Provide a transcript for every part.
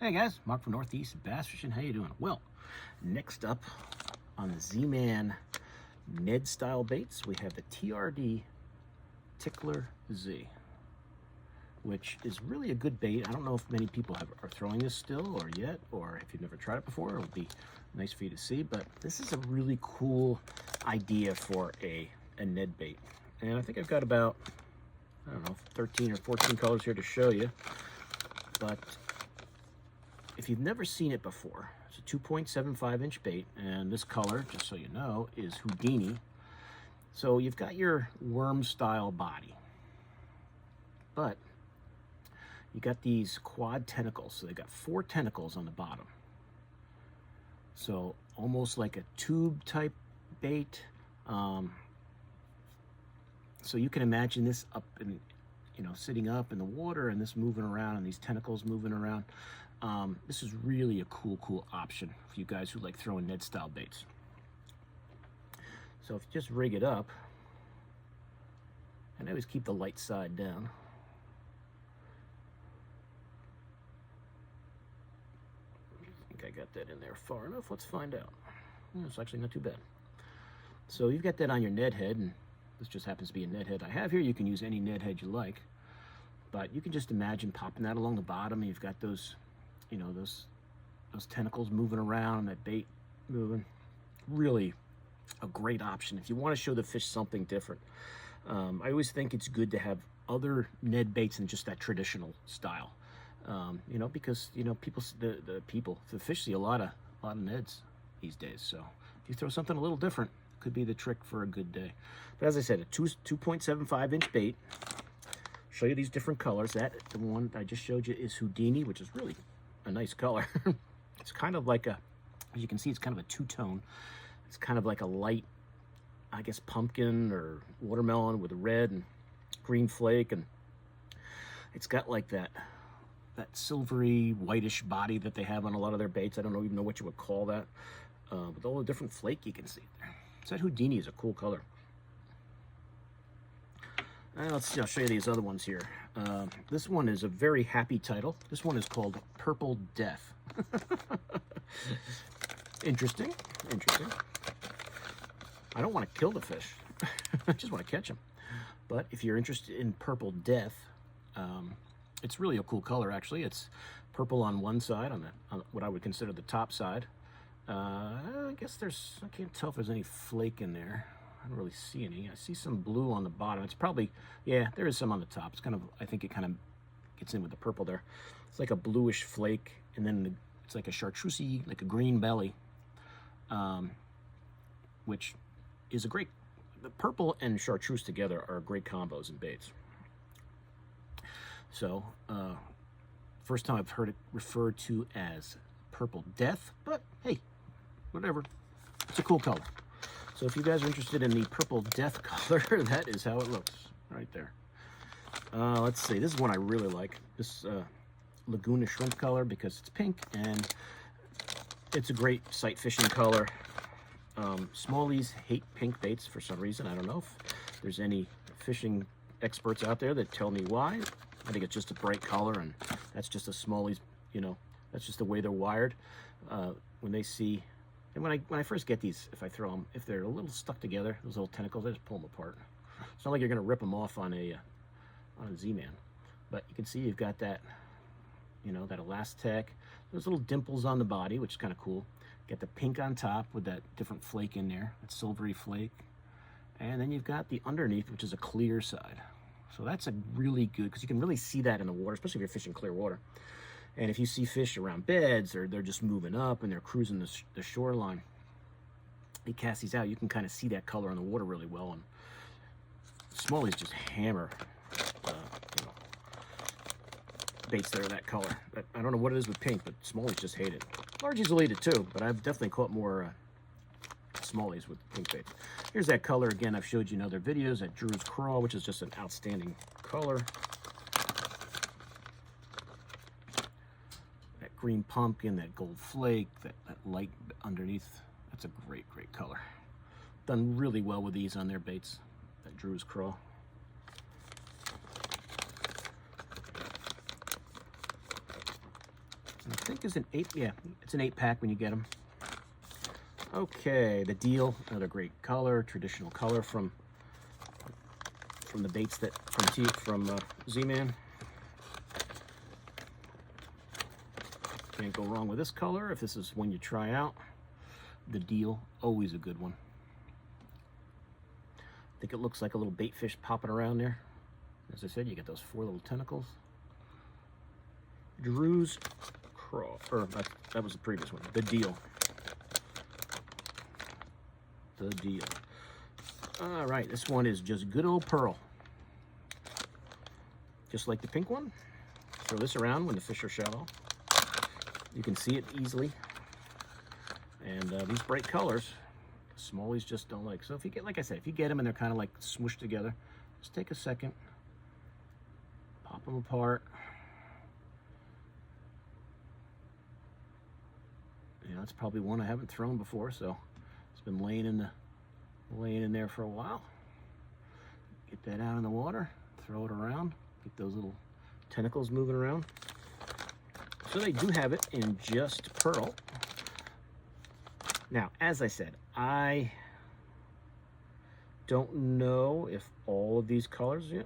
Hey guys, Mark from Northeast Bass Fishing. How you doing? Well, next up on the Z-Man Ned style baits, we have the TRD Tickler Z, which is really a good bait. I don't know if many people are throwing this still or yet, or if you've never tried it before, it'll be nice for you to see. But this is a really cool idea for a Ned bait. And I think I've got about, I don't know, 13 or 14 colors here to show you. But if you've never seen it before, it's a 2.75 inch bait, and this color, just so you know, is Houdini. So you've got your worm style body, but you got these quad tentacles. So they got 4 tentacles on the bottom. So almost like a tube type bait. So you can imagine this up in, sitting up in the water, and this moving around, and these tentacles moving around. This is really a cool option for you guys who like throwing Ned style baits. So if you just rig it up, and I always keep the light side down. I think I got that in there far enough. Let's find out. It's actually not too bad. So you've got that on your Ned head, and this just happens to be a Ned head I have here. You can use any Ned head you like, but you can just imagine popping that along the bottom, and you've got those, those tentacles moving around, that bait moving. Really a great option if you want to show the fish something different. I always think it's good to have other Ned baits than just that traditional style. Because the fish see a lot of Neds these days. So if you throw something a little different, could be the trick for a good day. But as I said, a 2.75 inch bait. Show you these different colors. The one I just showed you is Houdini, which is really a nice color. It's kind of like as you can see, it's kind of a two-tone. It's kind of like a light, I guess, pumpkin or watermelon with a red and green flake, and it's got like that silvery whitish body that they have on a lot of their baits. I don't even know what you would call that, with all the different flake you can see there. So that Houdini is a cool color. Let's see, I'll show you these other ones here. This one is a very happy title. This one is called Purple Death. Interesting. I don't want to kill the fish. I just want to catch them. But if you're interested in Purple Death, it's really a cool color, actually. It's purple on one side, on what I would consider the top side. I guess I can't tell if there's any flake in there. I don't really see any. I see some blue on the bottom. It's probably, yeah, there is some on the top. It's kind of, I think it kind of gets in with the purple there. It's like a bluish flake, and then it's like a chartreusey, like a green belly, which is a great, the purple and chartreuse together are great combos in baits. So, first time I've heard it referred to as Purple Death, but hey, whatever. It's a cool color. So if you guys are interested in the Purple Death color, that is how it looks right there. Let's see, this is one I really like. This Laguna Shrimp color, because it's pink and it's a great sight fishing color. Smallies hate pink baits for some reason. I don't know if there's any fishing experts out there that tell me why. I think it's just a bright color, and that's just a Smallies, that's just the way they're wired. When they see, and when I first get these, if I throw them, if they're a little stuck together, those little tentacles, I just pull them apart. It's not like you're going to rip them off on a Z-Man, but you can see you've got that, that Elastec. Those little dimples on the body, which is kind of cool. Get the pink on top with that different flake in there, that silvery flake, and then you've got the underneath, which is a clear side. So that's a really good, because you can really see that in the water, especially if you're fishing clear water. And if you see fish around beds, or they're just moving up and they're cruising the shoreline, they cast these out, you can kind of see that color in the water really well. And Smallies just hammer baits that are that color. I don't know what it is with pink, but Smallies just hate it. Largies will eat it too, but I've definitely caught more Smallies with pink baits. Here's that color again. I've showed you in other videos, that Drew's Crawl, which is just an outstanding color. Green pumpkin, that gold flake, that light underneath. That's a great color. Done really well with these on their baits, that Drew's Crawl. think is an 8, yeah, it's an 8-pack when you get them. Okay, the deal, another great color, traditional color from the baits that, from Z-Man. Can't go wrong with this color if this is one you try out. The deal, always a good one. I think it looks like a little bait fish popping around there. As I said, you get those 4 little tentacles. Drew's Craw, or that was the previous one. The deal. The deal. All right, this one is just good old pearl. Just like the pink one. Throw this around when the fish are shallow. You can see it easily. And these bright colors, smallies just don't like. So if you get, like I said, if you get them and they're kind of like smushed together, just take a second, pop them apart. You know, that's probably one I haven't thrown before, so it's been laying in there for a while. Get that out in the water, throw it around, get those little tentacles moving around. So they do have it in just pearl. Now, as I said, I don't know if all of these colors, yeah,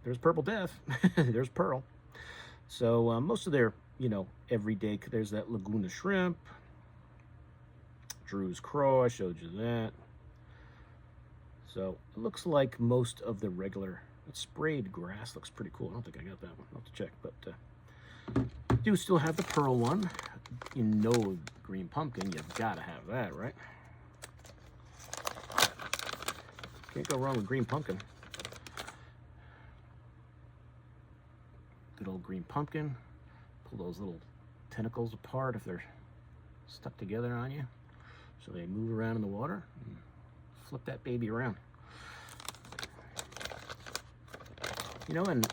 there's Purple Death, there's pearl. So most of their, you know, everyday, there's that Laguna Shrimp, Drew's Craw, I showed you that. So it looks like most of the regular, sprayed grass looks pretty cool. I don't think I got that one, I'll have to check, but I do still have the pearl one. You know, green pumpkin, you've got to have that, right? Can't go wrong with green pumpkin. Good old green pumpkin. Pull those little tentacles apart if they're stuck together on you, so they move around in the water. And flip that baby around. You know, and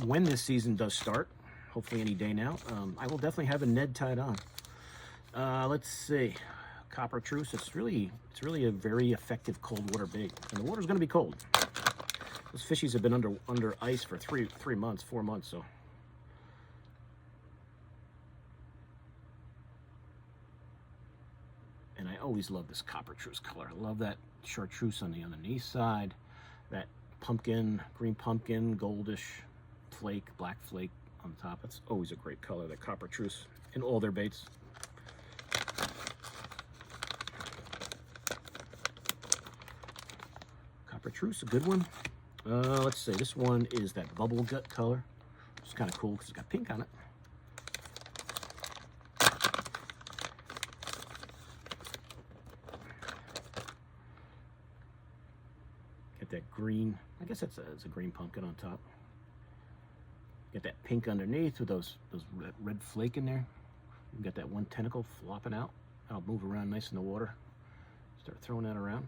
when this season does start, hopefully any day now, I will definitely have a Ned tied on. Let's see, copper truce. It's really a very effective cold water bait, and the water's going to be cold. Those fishies have been under ice for 4 months, so. And I always love this copper truce color. I love that chartreuse on the underneath side, that pumpkin, green pumpkin, goldish flake, black flake on top. It's always a great color, that copper truce, in all their baits. Copper truce, a good one. Let's see, this one is that bubble gut color. It's kind of cool because it's got pink on it. Get that green, I guess it's a green pumpkin on top. Get that pink underneath with those red flake in there. You got that one tentacle flopping out. That'll move around nice in the water. Start throwing that around.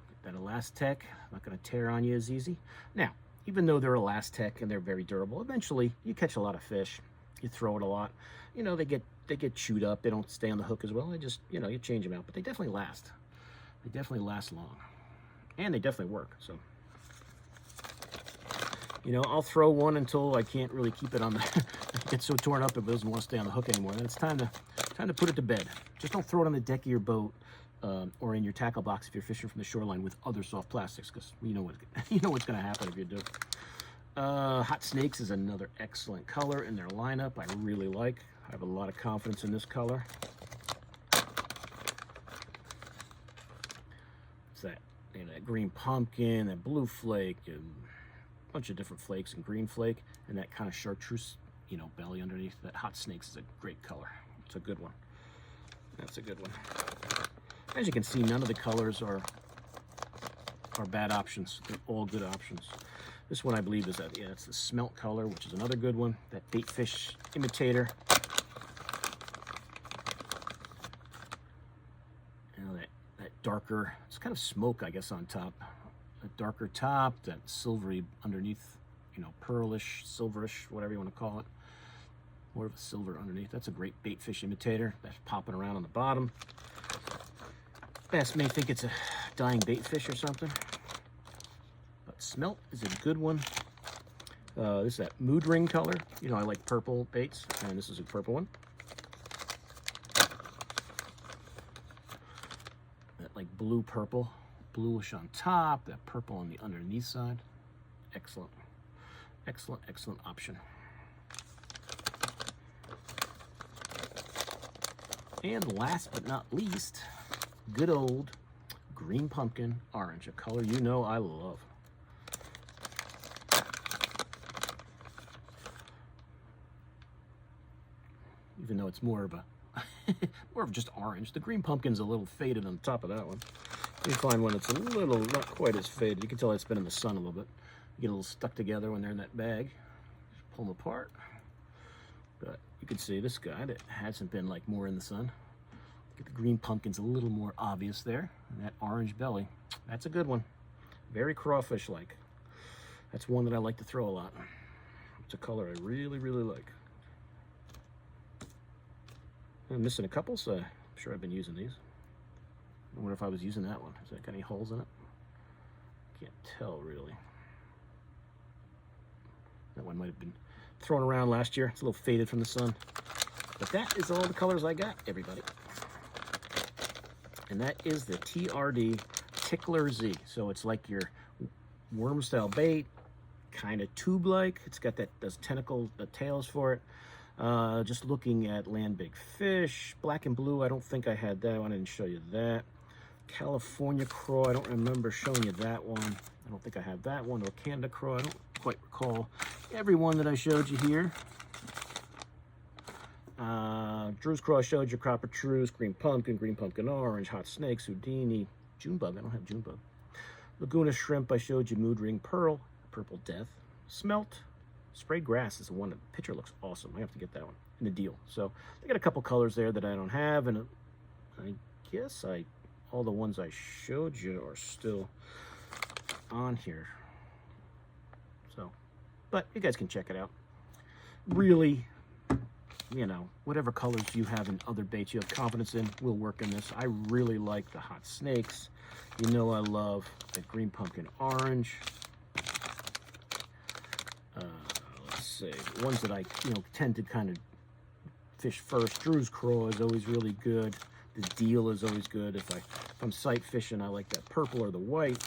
Get that Elastec, not going to tear on you as easy. Now, even though they're Elastec and they're very durable, eventually you catch a lot of fish. You throw it a lot. You know, they get chewed up. They don't stay on the hook as well. They just, you know, you change them out, but they definitely last. They definitely last long, and they definitely work. So. You know, I'll throw one until I can't really keep it on the, it gets so torn up it doesn't want to stay on the hook anymore. Then it's time to put it to bed. Just don't throw it on the deck of your boat or in your tackle box if you're fishing from the shoreline with other soft plastics, because you know what's going to happen if you do. Hot Snakes is another excellent color in their lineup. I really like. I have a lot of confidence in this color. It's that, you know, that green pumpkin, that blue flake, and bunch of different flakes, and green flake, and that kind of chartreuse, you know, belly underneath. That Hot Snakes is a great color. It's a good one. That's a good one. As you can see, none of the colors are bad options. They're all good options. This one I believe is that, yeah, it's the Smelt color, which is another good one. That bait fish imitator. You know, that darker, it's kind of smoke, I guess, on top. A darker top, that silvery underneath, you know, pearlish, silverish, whatever you want to call it. More of a silver underneath. That's a great bait fish imitator. That's popping around on the bottom. Bass may think it's a dying bait fish or something. But Smelt is a good one. This is that mood ring color. You know, I like purple baits, and this is a purple one. That like blue purple, bluish on top, that purple on the underneath side. Excellent, excellent, excellent option. And last but not least, good old green pumpkin orange, a color you know I love. Even though it's more of a more of just orange. The green pumpkin's a little faded on top of that one. You find one that's a little not quite as faded. You can tell it's been in the sun a little bit. You get a little stuck together when they're in that bag. Just pull them apart. But you can see this guy that hasn't been like more in the sun. Get the green pumpkin's a little more obvious there. And that orange belly, that's a good one. Very crawfish-like. That's one that I like to throw a lot. It's a color I really, really like. I'm missing a couple, so I'm sure I've been using these. I wonder if I was using that one. Has that got any holes in it? Can't tell, really. That one might have been thrown around last year. It's a little faded from the sun. But that is all the colors I got, everybody. And that is the TRD TicklerZ. So it's like your worm-style bait, kind of tube-like. It's got those tentacles, the tails for it. Just looking at land big fish, black and blue. I don't think I had that one. I didn't show you that. California crow. I don't remember showing you that one. I don't think I have that one. Or Canada crow. I don't quite recall every one that I showed you here. Drew's crow I showed you. Copper Truce, green pumpkin orange, hot snakes, Houdini, June bug. I don't have June bug. Laguna shrimp I showed you. Mood ring pearl, purple death, smelt. Sprayed grass is the one. The picture looks awesome. I have to get that one in the deal. So they got a couple colors there that I don't have, and I guess all the ones I showed you are still on here. So, but you guys can check it out. Really, you know, whatever colors you have in other baits you have confidence in will work in this. I really like the hot snakes. You know I love the green pumpkin orange. Ones that I tend to kind of fish first. Drew's crow is always really good. The deal is always good. If I'm sight fishing, I like that purple or the white.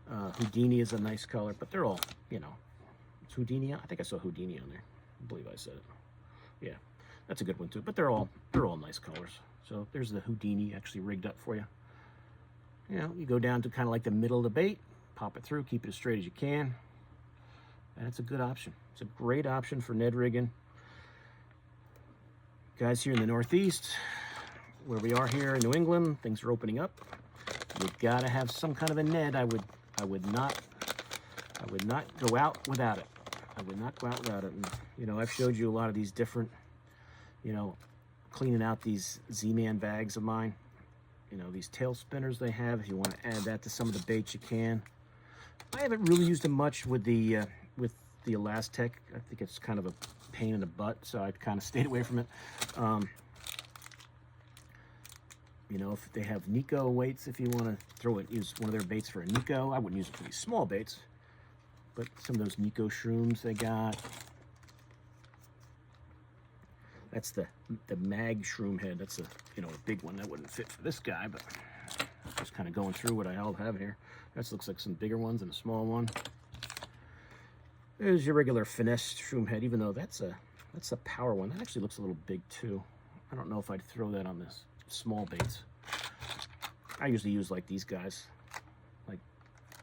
Houdini is a nice color, but they're all, you know, it's Houdini. I think I saw Houdini on there. I believe I said it. Yeah, that's a good one too. But they're all nice colors. So there's the Houdini actually rigged up for you. You know, you go down to kind of like the middle of the bait, pop it through, keep it as straight as you can. That's a good option. It's a great option for Ned rigging. Guys here in the Northeast, where we are here in New England, things are opening up. You've got to have some kind of a Ned. I would not go out without it. I would not go out without it. And, you know, I've showed you a lot of these different, you know, cleaning out these Z-Man bags of mine. You know, these tail spinners they have. If you want to add that to some of the baits, you can. I haven't really used them much with the Elastec. I think it's kind of a pain in the butt, so I kind of stayed away from it. You know, if they have Nico weights, if you want to throw it, use one of their baits for a Nico. I wouldn't use it for these small baits, but some of those Nico shrooms they got. That's the mag shroom head. That's a a big one that wouldn't fit for this guy, but just kind of going through what I all have here. That looks like some bigger ones and a small one. There's your regular finesse shroom head, even though that's a power one. That actually looks a little big too. I don't know if I'd throw that on this small baits. I usually use like these guys,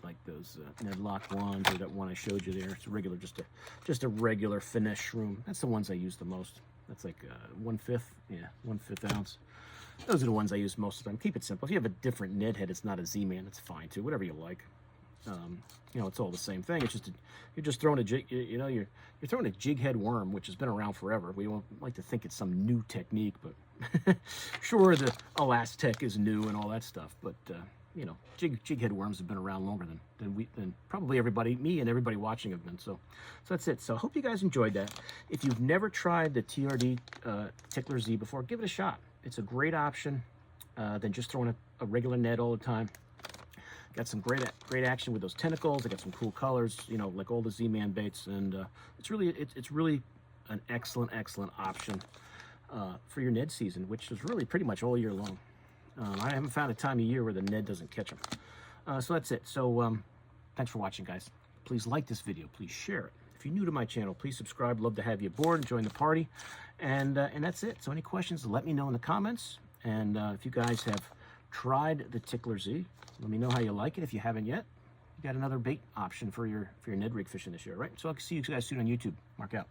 like those Ned Lock ones, or that one I showed you there. It's a regular, just a regular finesse shroom. That's the ones I use the most. That's like 1/5, yeah, 1/5 ounce. Those are the ones I use most of the time. Keep it simple. If you have a different Ned head, it's not a Z-Man, it's fine too. Whatever you like. You know, it's all the same thing. It's just you're just throwing a jig. You know, you're throwing a jig head worm, which has been around forever. We don't like to think it's some new technique, but sure, the Elastec is new and all that stuff. But you know, jig head worms have been around longer than probably everybody, me and everybody watching have been. So that's it. So I hope you guys enjoyed that. If you've never tried the TRD TicklerZ before, give it a shot. It's a great option than just throwing a regular Ned all the time. Got some great action with those tentacles. They got some cool colors, you know, like all the Z-Man baits, and it's really an excellent option for your Ned season, which is really pretty much all year long. I haven't found a time of year where the Ned doesn't catch them. So that's it. So thanks for watching, guys. Please like this video. Please share it. If you're new to my channel, please subscribe. Love to have you aboard and join the party. And that's it. So any questions, let me know in the comments. And if you guys have tried the Tickler Z, let me know how you like it. If you haven't yet, you got another bait option for your Ned rig fishing this year, right? So I'll see you guys soon on YouTube. Mark out.